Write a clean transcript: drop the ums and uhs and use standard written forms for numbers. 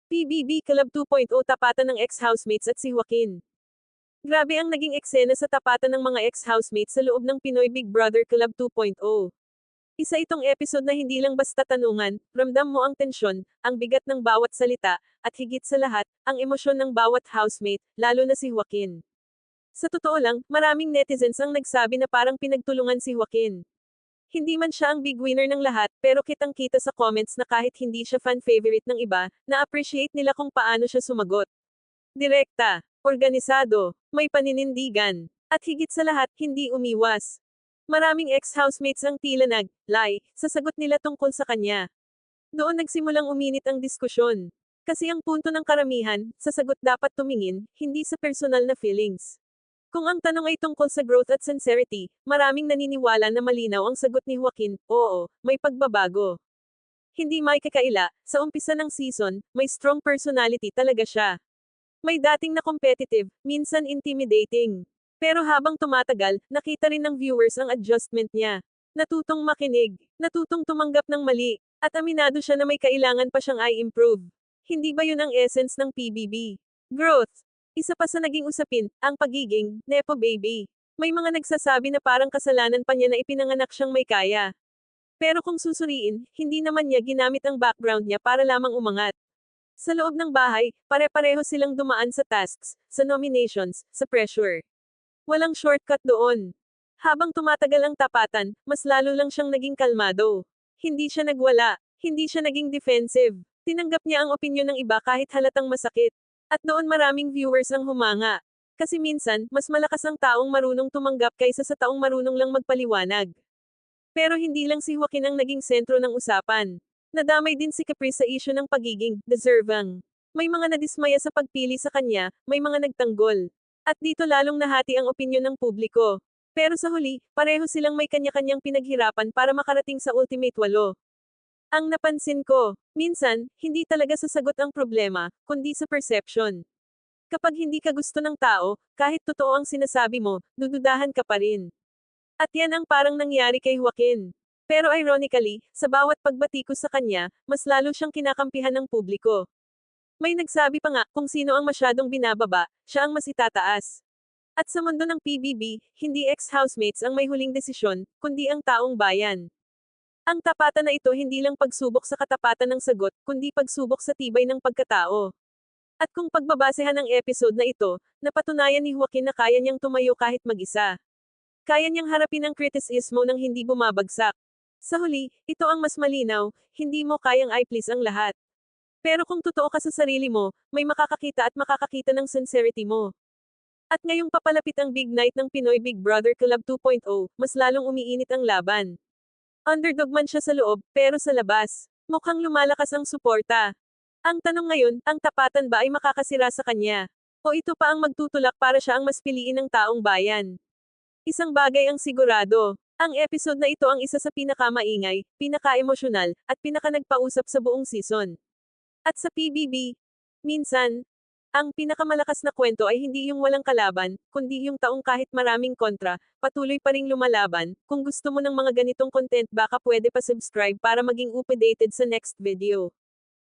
PBB Club 2.0 tapatan ng ex-housemates at si Joaquin. Grabe ang naging eksena sa tapatan ng mga ex-housemates sa loob ng Pinoy Big Brother Club 2.0. Isa itong episode na hindi lang basta tanungan, ramdam mo ang tensyon, ang bigat ng bawat salita, at higit sa lahat, ang emosyon ng bawat housemate, lalo na si Joaquin. Sa totoo lang, maraming netizens ang nagsabi na parang pinagtulungan si Joaquin. Hindi man siya ang big winner ng lahat, pero kitang-kita sa comments na kahit hindi siya fan favorite ng iba, na-appreciate nila kung paano siya sumagot. Direkta, organisado, may paninindigan, at higit sa lahat, hindi umiwas. Maraming ex-housemates ang tila nag-lie sa sagot nila tungkol sa kanya. Doon nagsimulang uminit ang diskusyon. Kasi ang punto ng karamihan, sa sagot dapat tumingin, hindi sa personal na feelings. Kung ang tanong ay tungkol sa growth at sincerity, maraming naniniwala na malinaw ang sagot ni Joaquin, oo, may pagbabago. Hindi may kakaila, sa umpisa ng season, may strong personality talaga siya. May dating na competitive, minsan intimidating. Pero habang tumatagal, nakita rin ng viewers ang adjustment niya. Natutong makinig, natutong tumanggap ng mali, at aminado siya na may kailangan pa siyang i-improve. Hindi ba yun ang essence ng PBB? Growth. Isa pa sa naging usapin, ang pagiging nepo baby. May mga nagsasabi na parang kasalanan pa niya na ipinanganak siyang may kaya. Pero kung susuriin, hindi naman niya ginamit ang background niya para lamang umangat. Sa loob ng bahay, pare-pareho silang dumaan sa tasks, sa nominations, sa pressure. Walang shortcut doon. Habang tumatagal ang tapatan, mas lalo lang siyang naging kalmado. Hindi siya nagwala, hindi siya naging defensive. Tinanggap niya ang opinyon ng iba kahit halatang masakit. At doon maraming viewers ang humanga. Kasi minsan, mas malakas ang taong marunong tumanggap kaysa sa taong marunong lang magpaliwanag. Pero hindi lang si Joaquin ang naging sentro ng usapan. Nadamay din si Caprice sa isyu ng pagiging deserving. May mga nadismaya sa pagpili sa kanya, may mga nagtanggol. At dito lalong nahati ang opinyon ng publiko. Pero sa huli, pareho silang may kanya-kanyang pinaghirapan para makarating sa ultimate 8. Ang napansin ko, minsan, hindi talaga sa sagot ang problema, kundi sa perception. Kapag hindi ka gusto ng tao, kahit totoo ang sinasabi mo, dududahan ka pa rin. At yan ang parang nangyari kay Joaquin. Pero ironically, sa bawat pagbatikos sa kanya, mas lalo siyang kinakampihan ng publiko. May nagsabi pa nga, kung sino ang masyadong binababa, siya ang mas itataas. At sa mundo ng PBB, hindi ex-housemates ang may huling desisyon, kundi ang taong bayan. Ang tapatan na ito hindi lang pagsubok sa katapatan ng sagot, kundi pagsubok sa tibay ng pagkatao. At kung pagbabasehan ng episode na ito, napatunayan ni Joaquin na kaya niyang tumayo kahit mag-isa. Kaya niyang harapin ang kritisismo nang hindi bumabagsak. Sa huli, ito ang mas malinaw, hindi mo kayang i-please ang lahat. Pero kung totoo ka sa sarili mo, may makakakita at makakakita ng sincerity mo. At ngayong papalapit ang big night ng Pinoy Big Brother Club 2.0, mas lalong umiinit ang laban. Underdog man siya sa loob, pero sa labas, mukhang lumalakas ang suporta. Ang tanong ngayon, ang tapatan ba ay makakasira sa kanya? O ito pa ang magtutulak para siya ang mas piliin ng taong bayan? Isang bagay ang sigurado. Ang episode na ito ang isa sa pinakamaingay, pinaka-emosyonal, at pinaka-nagpausap sa buong season. At sa PBB, minsan, ang pinakamalakas na kwento ay hindi yung walang kalaban, kundi yung taong kahit maraming kontra, patuloy pa ring lumalaban. Kung gusto mo ng mga ganitong content baka pwede pa subscribe para maging updated sa next video.